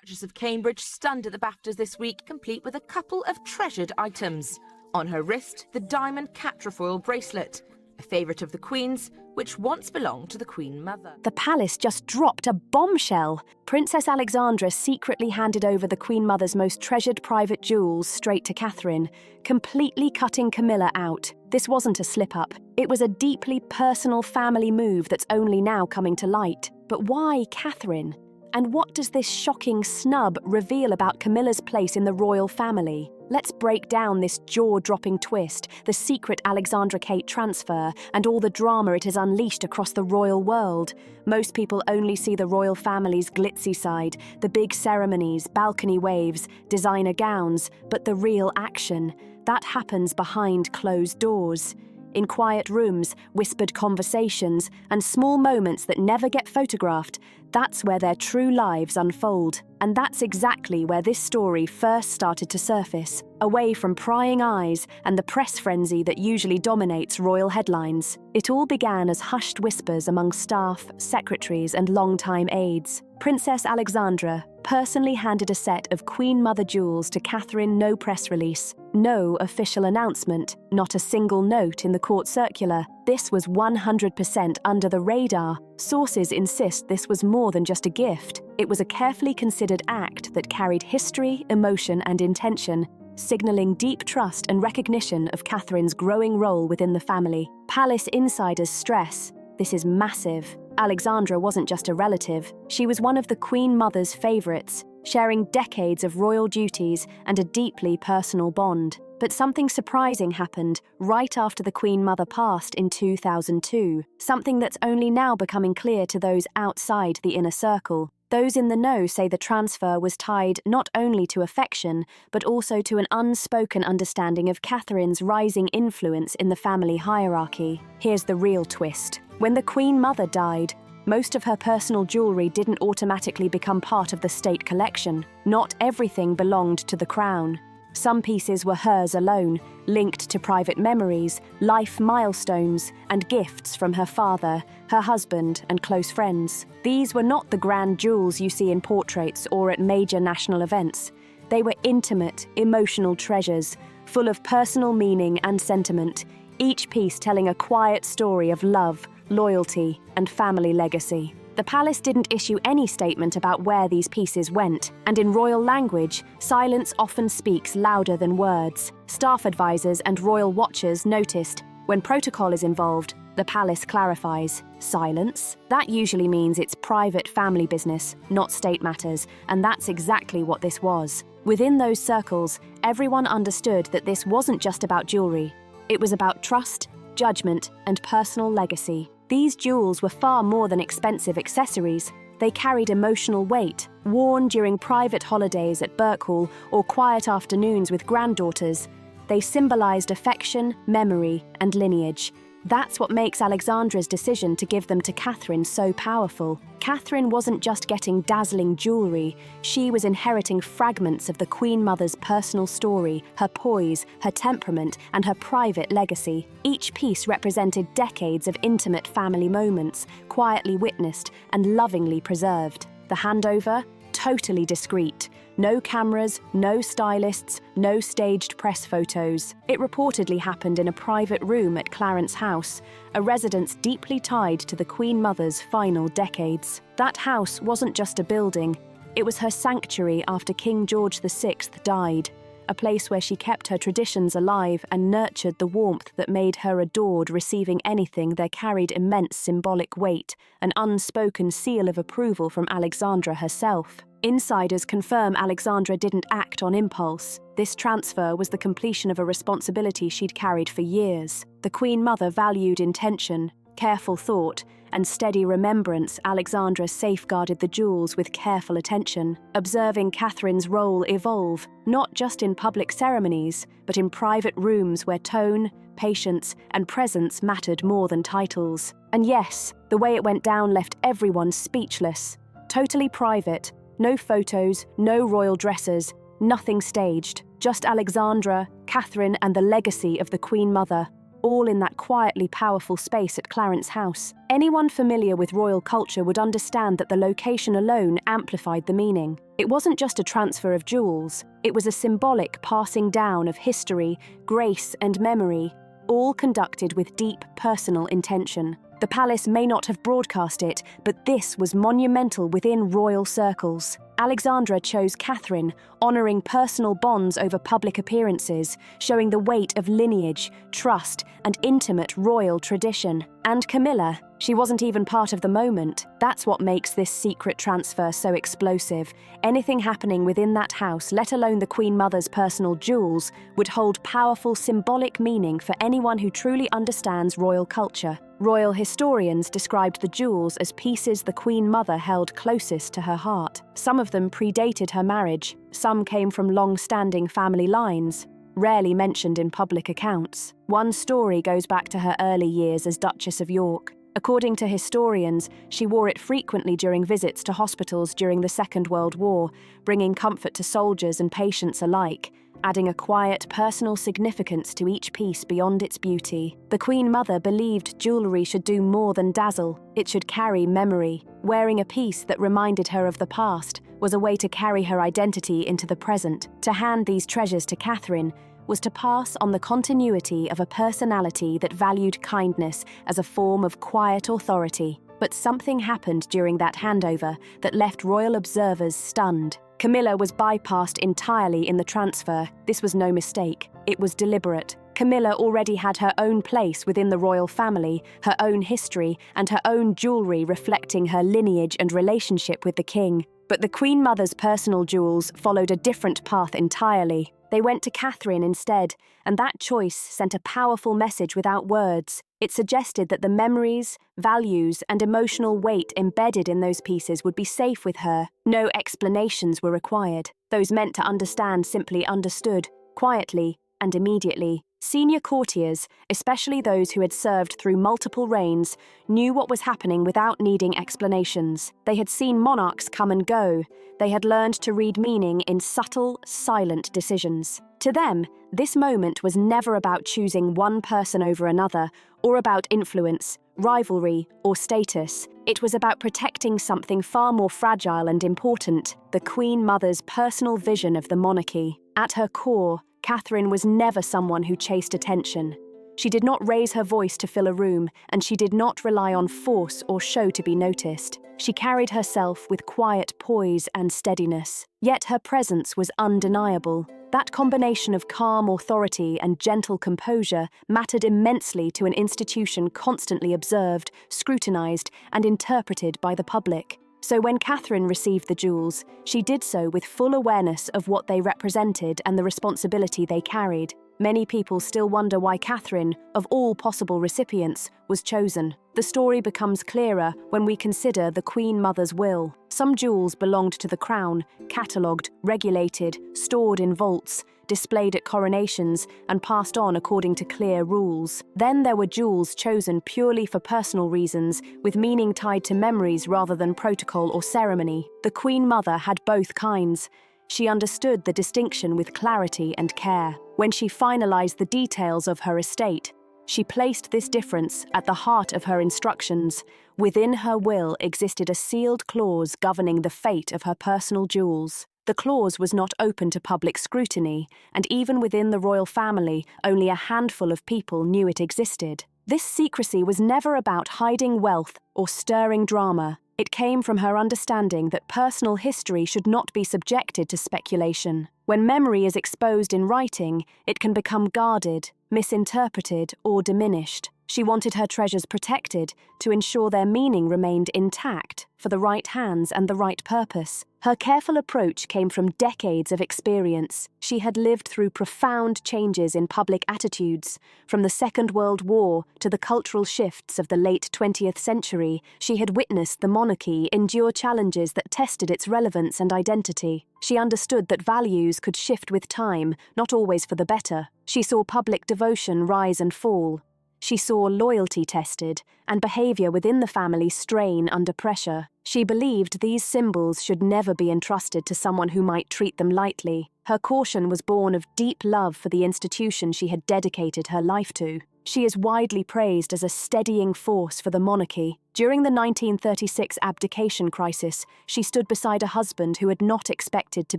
Duchess of Cambridge stunned at the BAFTAs this week, complete with a couple of treasured items. On her wrist, the diamond quatrefoil bracelet, a favourite of the Queen's, which once belonged to the Queen Mother. The palace just dropped a bombshell. Princess Alexandra secretly handed over the Queen Mother's most treasured private jewels straight to Catherine, completely cutting Camilla out. This wasn't a slip-up. It was a deeply personal family move that's only now coming to light. But why Catherine? And what does this shocking snub reveal about Camilla's place in the royal family? Let's break down this jaw-dropping twist, the secret Alexandra Kate transfer, and all the drama it has unleashed across the royal world. Most people only see the royal family's glitzy side, the big ceremonies, balcony waves, designer gowns, but the real action, that happens behind closed doors. In quiet rooms, whispered conversations, and small moments that never get photographed, that's where their true lives unfold. And that's exactly where this story first started to surface, away from prying eyes and the press frenzy that usually dominates royal headlines. It all began as hushed whispers among staff, secretaries, and longtime aides. Princess Alexandra personally handed a set of Queen Mother jewels to Catherine, no press release, no official announcement, not a single note in the court circular. This was 100% under the radar. Sources insist this was more than just a gift. It was a carefully considered act that carried history, emotion, and intention, signalling deep trust and recognition of Catherine's growing role within the family. Palace insiders stress, this is massive. Alexandra wasn't just a relative, she was one of the Queen Mother's favourites, sharing decades of royal duties and a deeply personal bond. But something surprising happened right after the Queen Mother passed in 2002, something that's only now becoming clear to those outside the inner circle. Those in the know say the transfer was tied not only to affection, but also to an unspoken understanding of Catherine's rising influence in the family hierarchy. Here's the real twist. When the Queen Mother died, most of her personal jewellery didn't automatically become part of the state collection. Not everything belonged to the crown. Some pieces were hers alone, linked to private memories, life milestones, and gifts from her father, her husband, and close friends. These were not the grand jewels you see in portraits or at major national events. They were intimate, emotional treasures, full of personal meaning and sentiment, each piece telling a quiet story of love, loyalty, and family legacy. The palace didn't issue any statement about where these pieces went, and in royal language, silence often speaks louder than words. Staff advisors and royal watchers noticed, when protocol is involved, the palace clarifies, silence? That usually means it's private family business, not state matters, and that's exactly what this was. Within those circles, everyone understood that this wasn't just about jewelry. It was about trust, judgment, and personal legacy. These jewels were far more than expensive accessories. They carried emotional weight, worn during private holidays at Birkhall or quiet afternoons with granddaughters. They symbolized affection, memory, and lineage. That's what makes Alexandra's decision to give them to Catherine so powerful. Catherine wasn't just getting dazzling jewellery, she was inheriting fragments of the Queen Mother's personal story, her poise, her temperament, and her private legacy. Each piece represented decades of intimate family moments, quietly witnessed and lovingly preserved. The handover? Totally discreet. No cameras, no stylists, no staged press photos. It reportedly happened in a private room at Clarence House, a residence deeply tied to the Queen Mother's final decades. That house wasn't just a building, it was her sanctuary after King George VI died, a place where she kept her traditions alive and nurtured the warmth that made her adored. Receiving anything there carried immense symbolic weight, an unspoken seal of approval from Alexandra herself. Insiders confirm Alexandra didn't act on impulse. This transfer was the completion of a responsibility she'd carried for years. The Queen Mother valued intention, careful thought, and steady remembrance. Alexandra safeguarded the jewels with careful attention, observing Catherine's role evolve, not just in public ceremonies, but in private rooms where tone, patience, and presence mattered more than titles. And yes, the way it went down left everyone speechless. Totally private, no photos, no royal dresses, nothing staged, just Alexandra, Catherine, and the legacy of the Queen Mother. all in that quietly powerful space at Clarence House. Anyone familiar with royal culture would understand that the location alone amplified the meaning. It wasn't just a transfer of jewels, it was a symbolic passing down of history, grace, and memory, all conducted with deep personal intention. The palace may not have broadcast it, but this was monumental within royal circles. Alexandra chose Catherine, honouring personal bonds over public appearances, showing the weight of lineage, trust, and intimate royal tradition. And Camilla, she wasn't even part of the moment. That's what makes this secret transfer so explosive. Anything happening within that house, let alone the Queen Mother's personal jewels, would hold powerful symbolic meaning for anyone who truly understands royal culture. Royal historians described the jewels as pieces the Queen Mother held closest to her heart. Some of them predated her marriage, some came from long-standing family lines, rarely mentioned in public accounts. One story goes back to her early years as Duchess of York. According to historians, she wore it frequently during visits to hospitals during the Second World War, bringing comfort to soldiers and patients alike, adding a quiet, personal significance to each piece beyond its beauty. The Queen Mother believed jewellery should do more than dazzle, it should carry memory. Wearing a piece that reminded her of the past was a way to carry her identity into the present. To hand these treasures to Catherine was to pass on the continuity of a personality that valued kindness as a form of quiet authority. But something happened during that handover that left royal observers stunned. Camilla was bypassed entirely in the transfer. This was no mistake. It was deliberate. Camilla already had her own place within the royal family, her own history, and her own jewellery reflecting her lineage and relationship with the king. But the Queen Mother's personal jewels followed a different path entirely. They went to Catherine instead, and that choice sent a powerful message without words. It suggested that the memories, values, and emotional weight embedded in those pieces would be safe with her. No explanations were required. Those meant to understand simply understood, quietly and immediately. Senior courtiers, especially those who had served through multiple reigns, knew what was happening without needing explanations. They had seen monarchs come and go. They had learned to read meaning in subtle, silent decisions. To them, this moment was never about choosing one person over another, or about influence, rivalry, or status. It was about protecting something far more fragile and important, the Queen Mother's personal vision of the monarchy. At her core, Catherine was never someone who chased attention. She did not raise her voice to fill a room, and she did not rely on force or show to be noticed. She carried herself with quiet poise and steadiness, yet her presence was undeniable. That combination of calm authority and gentle composure mattered immensely to an institution constantly observed, scrutinized, and interpreted by the public. So when Catherine received the jewels, she did so with full awareness of what they represented and the responsibility they carried. Many people still wonder why Catherine, of all possible recipients, was chosen. The story becomes clearer when we consider the Queen Mother's will. Some jewels belonged to the crown, catalogued, regulated, stored in vaults, displayed at coronations, and passed on according to clear rules. Then there were jewels chosen purely for personal reasons, with meaning tied to memories rather than protocol or ceremony. The Queen Mother had both kinds. She understood the distinction with clarity and care. When she finalized the details of her estate, she placed this difference at the heart of her instructions. Within her will existed a sealed clause governing the fate of her personal jewels. The clause was not open to public scrutiny, and even within the royal family, only a handful of people knew it existed. This secrecy was never about hiding wealth or stirring drama. It came from her understanding that personal history should not be subjected to speculation. When memory is exposed in writing, it can become guarded, misinterpreted, or diminished. She wanted her treasures protected to ensure their meaning remained intact for the right hands and the right purpose. Her careful approach came from decades of experience. She had lived through profound changes in public attitudes. From the Second World War to the cultural shifts of the late 20th century, she had witnessed the monarchy endure challenges that tested its relevance and identity. She understood that values could shift with time, not always for the better. She saw public devotion rise and fall. She saw loyalty tested and behaviour within the family strain under pressure. She believed these symbols should never be entrusted to someone who might treat them lightly. Her caution was born of deep love for the institution she had dedicated her life to. She is widely praised as a steadying force for the monarchy. During the 1936 abdication crisis, she stood beside a husband who had not expected to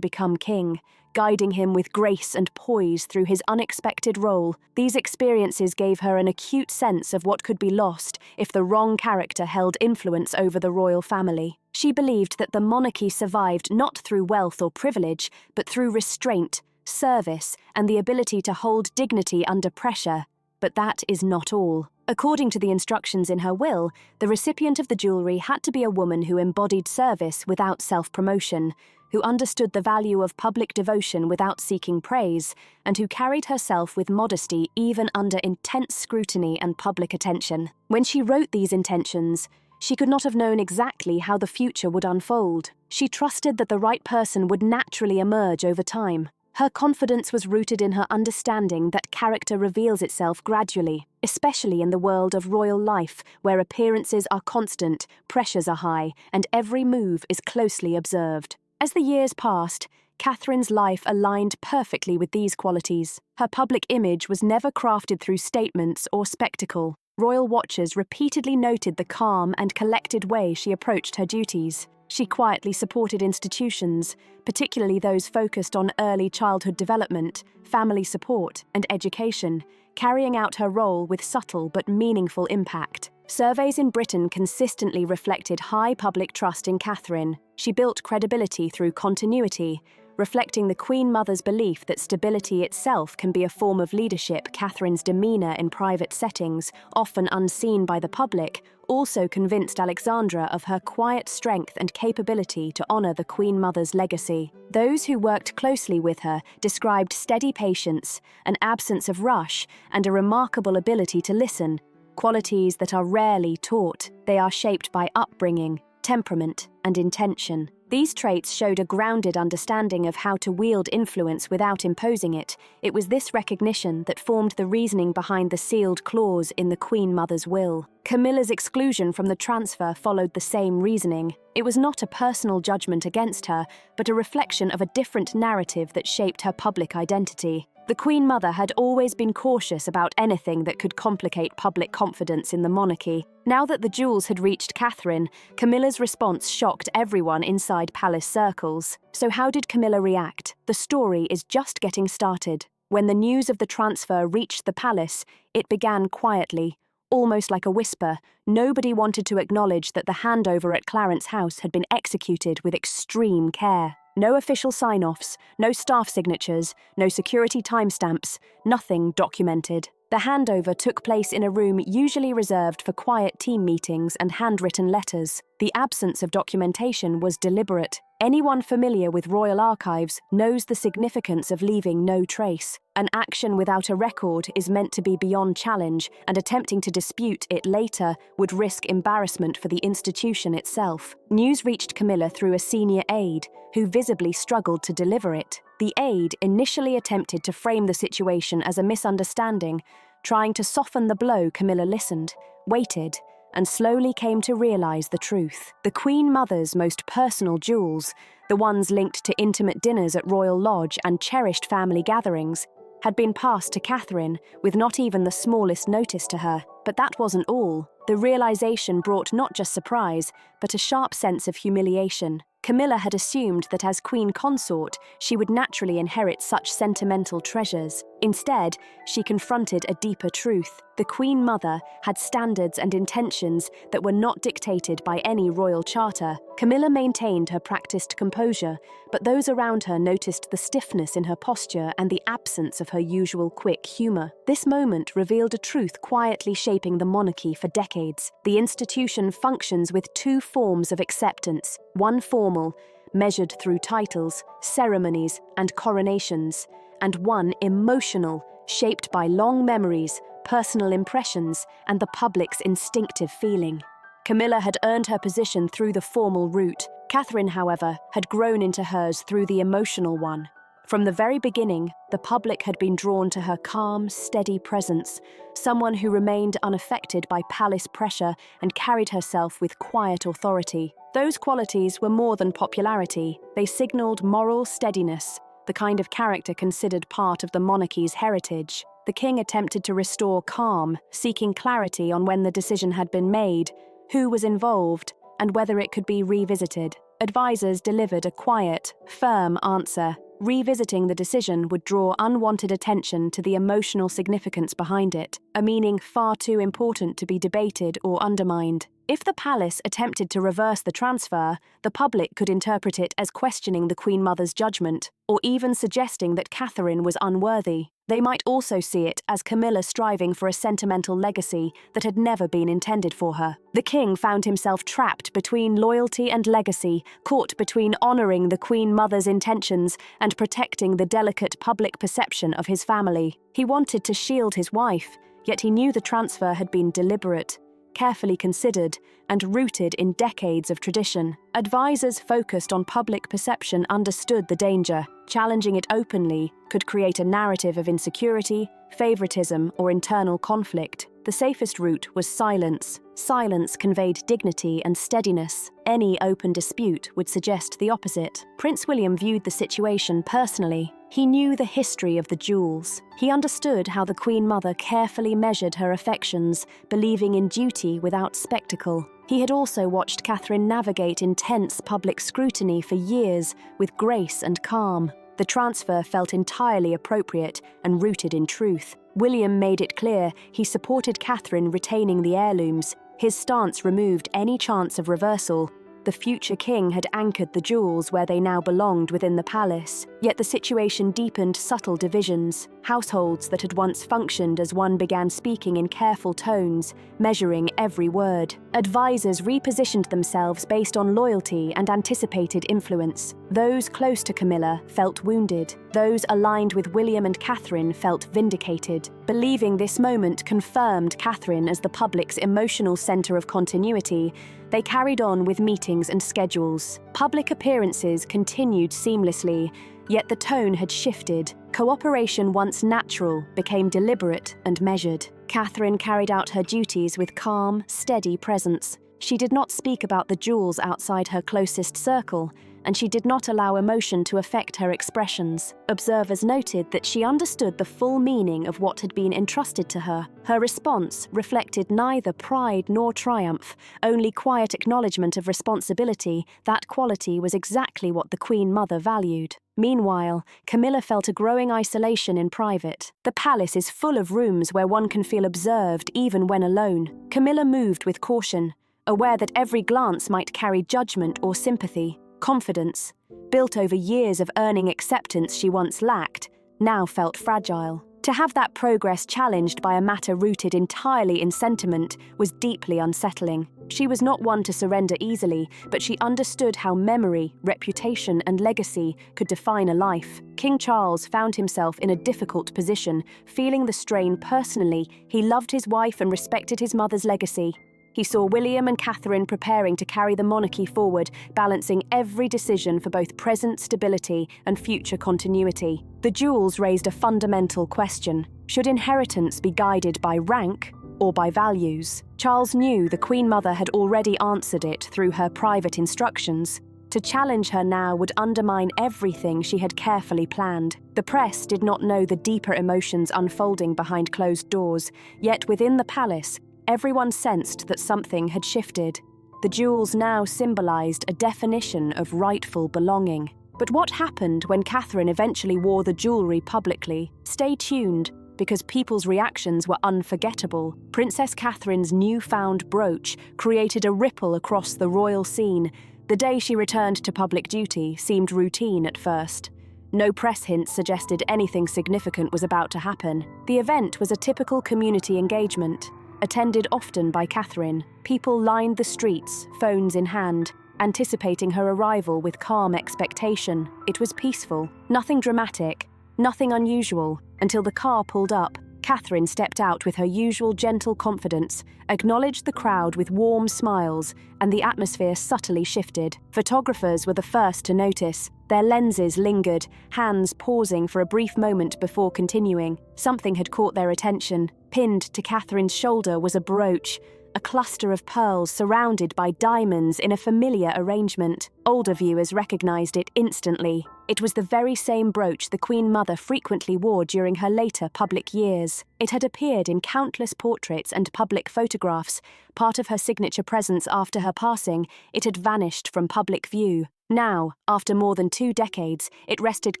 become king, guiding him with grace and poise through his unexpected role. These experiences gave her an acute sense of what could be lost if the wrong character held influence over the royal family. She believed that the monarchy survived not through wealth or privilege, but through restraint, service, and the ability to hold dignity under pressure. But that is not all. According to the instructions in her will, the recipient of the jewellery had to be a woman who embodied service without self-promotion, who understood the value of public devotion without seeking praise, and who carried herself with modesty even under intense scrutiny and public attention. When she wrote these intentions, she could not have known exactly how the future would unfold. She trusted that the right person would naturally emerge over time. Her confidence was rooted in her understanding that character reveals itself gradually, especially in the world of royal life, where appearances are constant, pressures are high, and every move is closely observed. As the years passed, Catherine's life aligned perfectly with these qualities. Her public image was never crafted through statements or spectacle. Royal watchers repeatedly noted the calm and collected way she approached her duties. She quietly supported institutions, particularly those focused on early childhood development, family support, and education, carrying out her role with subtle but meaningful impact. Surveys in Britain consistently reflected high public trust in Catherine. She built credibility through continuity, reflecting the Queen Mother's belief that stability itself can be a form of leadership. Catherine's demeanour in private settings, often unseen by the public, also convinced Alexandra of her quiet strength and capability to honour the Queen Mother's legacy. Those who worked closely with her described steady patience, an absence of rush, and a remarkable ability to listen, qualities that are rarely taught. They are shaped by upbringing, temperament, and intention. These traits showed a grounded understanding of how to wield influence without imposing it. It was this recognition that formed the reasoning behind the sealed clause in the Queen Mother's will. Camilla's exclusion from the transfer followed the same reasoning. It was not a personal judgment against her, but a reflection of a different narrative that shaped her public identity. The Queen Mother had always been cautious about anything that could complicate public confidence in the monarchy. Now that the jewels had reached Catherine, Camilla's response shocked everyone inside palace circles. So how did Camilla react? The story is just getting started. When the news of the transfer reached the palace, it began quietly, almost like a whisper. Nobody wanted to acknowledge that the handover at Clarence House had been executed with extreme care. No official sign-offs, no staff signatures, no security timestamps, nothing documented. The handover took place in a room usually reserved for quiet team meetings and handwritten letters. The absence of documentation was deliberate. Anyone familiar with royal archives knows the significance of leaving no trace. An action without a record is meant to be beyond challenge, and attempting to dispute it later would risk embarrassment for the institution itself. News reached Camilla through a senior aide, who visibly struggled to deliver it. The aide initially attempted to frame the situation as a misunderstanding, trying to soften the blow. Camilla listened, waited, and slowly came to realize the truth. The Queen Mother's most personal jewels, the ones linked to intimate dinners at Royal Lodge and cherished family gatherings, had been passed to Catherine with not even the smallest notice to her. But that wasn't all. The realization brought not just surprise, but a sharp sense of humiliation. Camilla had assumed that as queen consort, she would naturally inherit such sentimental treasures. Instead, she confronted a deeper truth. The Queen Mother had standards and intentions that were not dictated by any royal charter. Camilla maintained her practiced composure, but those around her noticed the stiffness in her posture and the absence of her usual quick humor. This moment revealed a truth quietly shaping the monarchy for decades. The institution functions with two forms of acceptance: one formal, measured through titles, ceremonies, and coronations, and one emotional, shaped by long memories, personal impressions, and the public's instinctive feeling. Camilla had earned her position through the formal route. Catherine, however, had grown into hers through the emotional one. From the very beginning, the public had been drawn to her calm, steady presence, someone who remained unaffected by palace pressure and carried herself with quiet authority. Those qualities were more than popularity. They signaled moral steadiness, the kind of character considered part of the monarchy's heritage. The king attempted to restore calm, seeking clarity on when the decision had been made, who was involved, and whether it could be revisited. Advisors delivered a quiet, firm answer. Revisiting the decision would draw unwanted attention to the emotional significance behind it, a meaning far too important to be debated or undermined. If the palace attempted to reverse the transfer, the public could interpret it as questioning the Queen Mother's judgment, or even suggesting that Catherine was unworthy. They might also see it as Camilla striving for a sentimental legacy that had never been intended for her. The king found himself trapped between loyalty and legacy, caught between honoring the Queen Mother's intentions and protecting the delicate public perception of his family. He wanted to shield his wife, yet he knew the transfer had been deliberate, carefully considered, and rooted in decades of tradition. Advisors focused on public perception understood the danger. Challenging it openly could create a narrative of insecurity, favoritism, or internal conflict. The safest route was silence. Silence conveyed dignity and steadiness. Any open dispute would suggest the opposite. Prince William viewed the situation personally. He knew the history of the jewels. He understood how the Queen Mother carefully measured her affections, believing in duty without spectacle. He had also watched Catherine navigate intense public scrutiny for years with grace and calm. The transfer felt entirely appropriate and rooted in truth. William made it clear he supported Catherine retaining the heirlooms. His stance removed any chance of reversal. The future king had anchored the jewels where they now belonged within the palace, yet the situation deepened subtle divisions. Households that had once functioned as one began speaking in careful tones, measuring every word. Advisors repositioned themselves based on loyalty and anticipated influence. Those close to Camilla felt wounded. Those aligned with William and Catherine felt vindicated. Believing this moment confirmed Catherine as the public's emotional center of continuity, they carried on with meetings and schedules. Public appearances continued seamlessly, yet the tone had shifted. Cooperation, once natural, became deliberate and measured. Catherine carried out her duties with calm, steady presence. She did not speak about the jewels outside her closest circle, and she did not allow emotion to affect her expressions. Observers noted that she understood the full meaning of what had been entrusted to her. Her response reflected neither pride nor triumph, only quiet acknowledgement of responsibility. That quality was exactly what the Queen Mother valued. Meanwhile, Camilla felt a growing isolation in private. The palace is full of rooms where one can feel observed even when alone. Camilla moved with caution, aware that every glance might carry judgment or sympathy. Confidence, built over years of earning acceptance she once lacked, now felt fragile. To have that progress challenged by a matter rooted entirely in sentiment was deeply unsettling. She was not one to surrender easily, but she understood how memory, reputation, and legacy could define a life. King Charles found himself in a difficult position, feeling the strain personally. He loved his wife and respected his mother's legacy. He saw William and Catherine preparing to carry the monarchy forward, balancing every decision for both present stability and future continuity. The jewels raised a fundamental question. Should inheritance be guided by rank or by values? Charles knew the Queen Mother had already answered it through her private instructions. To challenge her now would undermine everything she had carefully planned. The press did not know the deeper emotions unfolding behind closed doors, yet within the palace, everyone sensed that something had shifted. The jewels now symbolized a definition of rightful belonging. But what happened when Catherine eventually wore the jewelry publicly? Stay tuned, because people's reactions were unforgettable. Princess Catherine's newfound brooch created a ripple across the royal scene. The day she returned to public duty seemed routine at first. No press hints suggested anything significant was about to happen. The event was a typical community engagement. Attended often by Catherine, people lined the streets, phones in hand, anticipating her arrival with calm expectation. It was peaceful, nothing dramatic, nothing unusual, until the car pulled up. Catherine stepped out with her usual gentle confidence, acknowledged the crowd with warm smiles, and the atmosphere subtly shifted. Photographers were the first to notice. Their lenses lingered, hands pausing for a brief moment before continuing. Something had caught their attention. Pinned to Catherine's shoulder was a brooch, a cluster of pearls surrounded by diamonds in a familiar arrangement. Older viewers recognized it instantly. It was the very same brooch the Queen Mother frequently wore during her later public years. It had appeared in countless portraits and public photographs. Part of her signature presence after her passing, it had vanished from public view. Now, after more than 2 decades, it rested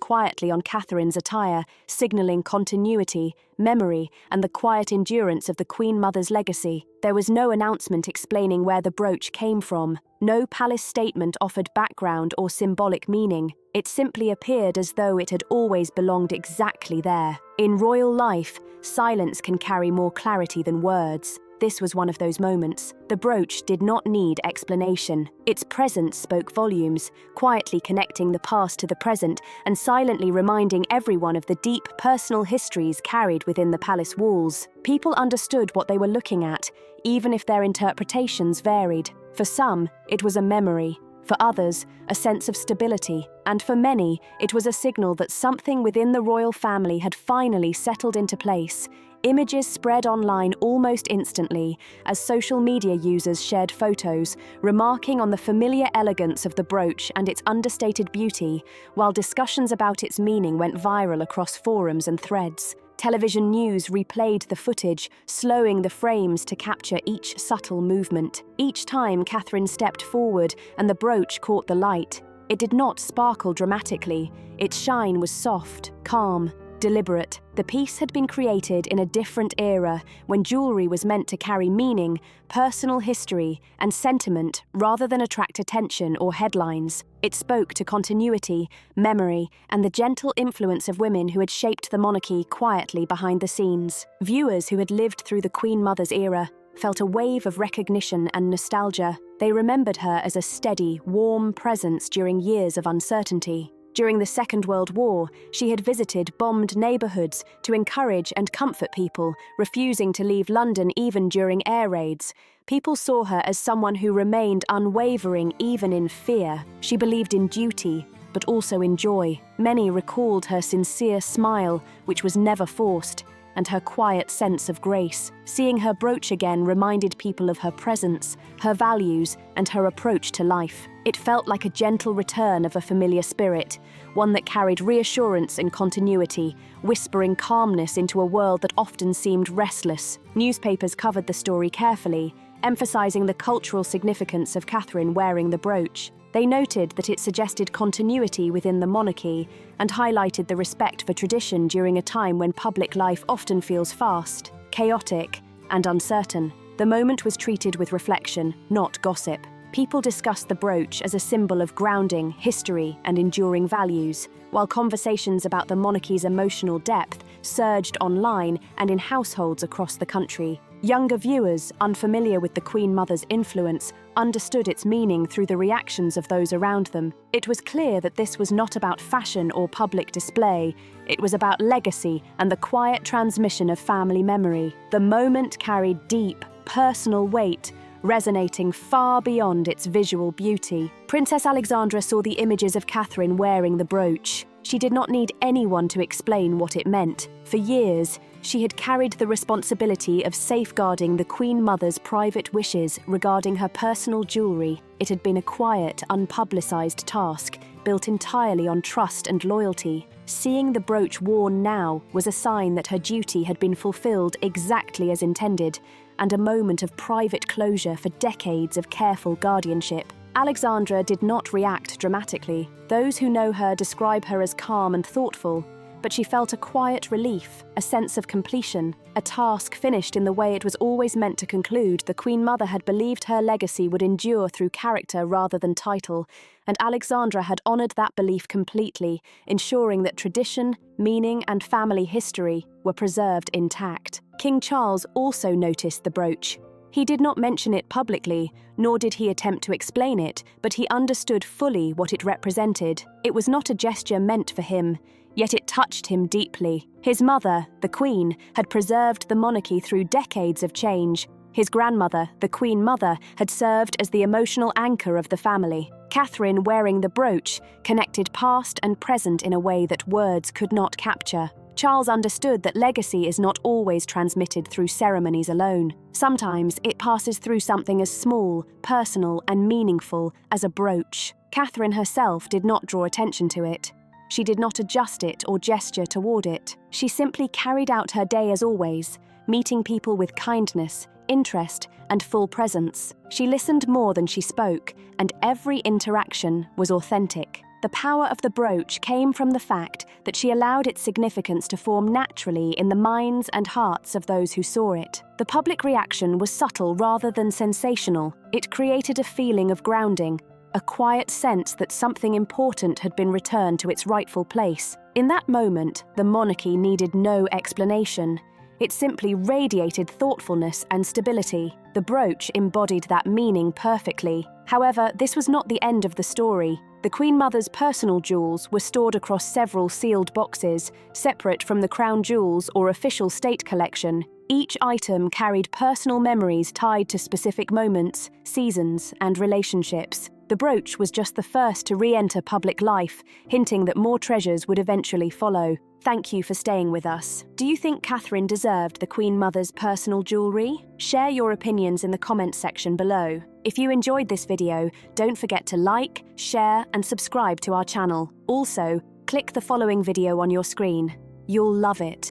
quietly on Catherine's attire, signalling continuity, memory, and the quiet endurance of the Queen Mother's legacy. There was no announcement explaining where the brooch came from. No palace statement offered background or symbolic meaning. It simply appeared as though it had always belonged exactly there. In royal life, silence can carry more clarity than words. This was one of those moments. The brooch did not need explanation. Its presence spoke volumes, quietly connecting the past to the present and silently reminding everyone of the deep personal histories carried within the palace walls. People understood what they were looking at, even if their interpretations varied. For some, it was a memory. For others, a sense of stability. And for many, it was a signal that something within the royal family had finally settled into place. Images spread online almost instantly as social media users shared photos, remarking on the familiar elegance of the brooch and its understated beauty, while discussions about its meaning went viral across forums and threads. Television news replayed the footage, slowing the frames to capture each subtle movement. Each time Catherine stepped forward and the brooch caught the light, it did not sparkle dramatically. Its shine was soft, calm, deliberate. The piece had been created in a different era when jewelry was meant to carry meaning, personal history, and sentiment rather than attract attention or headlines. It spoke to continuity, memory, and the gentle influence of women who had shaped the monarchy quietly behind the scenes. Viewers who had lived through the Queen Mother's era felt a wave of recognition and nostalgia. They remembered her as a steady, warm presence during years of uncertainty. During the Second World War, she had visited bombed neighbourhoods to encourage and comfort people, refusing to leave London even during air raids. People saw her as someone who remained unwavering even in fear. She believed in duty, but also in joy. Many recalled her sincere smile, which was never forced, and her quiet sense of grace. Seeing her brooch again reminded people of her presence, her values, and her approach to life. It felt like a gentle return of a familiar spirit, one that carried reassurance and continuity, whispering calmness into a world that often seemed restless. Newspapers covered the story carefully, emphasizing the cultural significance of Catherine wearing the brooch. They noted that it suggested continuity within the monarchy and highlighted the respect for tradition during a time when public life often feels fast, chaotic, and uncertain. The moment was treated with reflection, not gossip. People discussed the brooch as a symbol of grounding, history, and enduring values, while conversations about the monarchy's emotional depth surged online and in households across the country. Younger viewers, unfamiliar with the Queen Mother's influence, understood its meaning through the reactions of those around them. It was clear that this was not about fashion or public display. It was about legacy and the quiet transmission of family memory. The moment carried deep, personal weight, resonating far beyond its visual beauty. Princess Alexandra saw the images of Catherine wearing the brooch. She did not need anyone to explain what it meant. For years, she had carried the responsibility of safeguarding the Queen Mother's private wishes regarding her personal jewelry. It had been a quiet, unpublicized task, built entirely on trust and loyalty. Seeing the brooch worn now was a sign that her duty had been fulfilled exactly as intended, and a moment of private closure for decades of careful guardianship. Alexandra did not react dramatically. Those who know her describe her as calm and thoughtful, but she felt a quiet relief, a sense of completion, a task finished in the way it was always meant to conclude. The Queen Mother had believed her legacy would endure through character rather than title, and Alexandra had honoured that belief completely, ensuring that tradition, meaning, and family history were preserved intact. King Charles also noticed the brooch. He did not mention it publicly, nor did he attempt to explain it, but he understood fully what it represented. It was not a gesture meant for him, yet it touched him deeply. His mother, the Queen, had preserved the monarchy through decades of change. His grandmother, the Queen Mother, had served as the emotional anchor of the family. Catherine, wearing the brooch, connected past and present in a way that words could not capture. Charles understood that legacy is not always transmitted through ceremonies alone. Sometimes it passes through something as small, personal, and meaningful as a brooch. Catherine herself did not draw attention to it. She did not adjust it or gesture toward it. She simply carried out her day as always, meeting people with kindness, interest, and full presence. She listened more than she spoke, and every interaction was authentic. The power of the brooch came from the fact that she allowed its significance to form naturally in the minds and hearts of those who saw it. The public reaction was subtle rather than sensational. It created a feeling of grounding, a quiet sense that something important had been returned to its rightful place. In that moment, the monarchy needed no explanation. It simply radiated thoughtfulness and stability. The brooch embodied that meaning perfectly. However, this was not the end of the story. The Queen Mother's personal jewels were stored across several sealed boxes, separate from the crown jewels or official state collection. Each item carried personal memories tied to specific moments, seasons, and relationships. The brooch was just the first to re-enter public life, hinting that more treasures would eventually follow. Thank you for staying with us. Do you think Catherine deserved the Queen Mother's personal jewellery? Share your opinions in the comments section below. If you enjoyed this video, don't forget to like, share, and subscribe to our channel. Also, click the following video on your screen. You'll love it.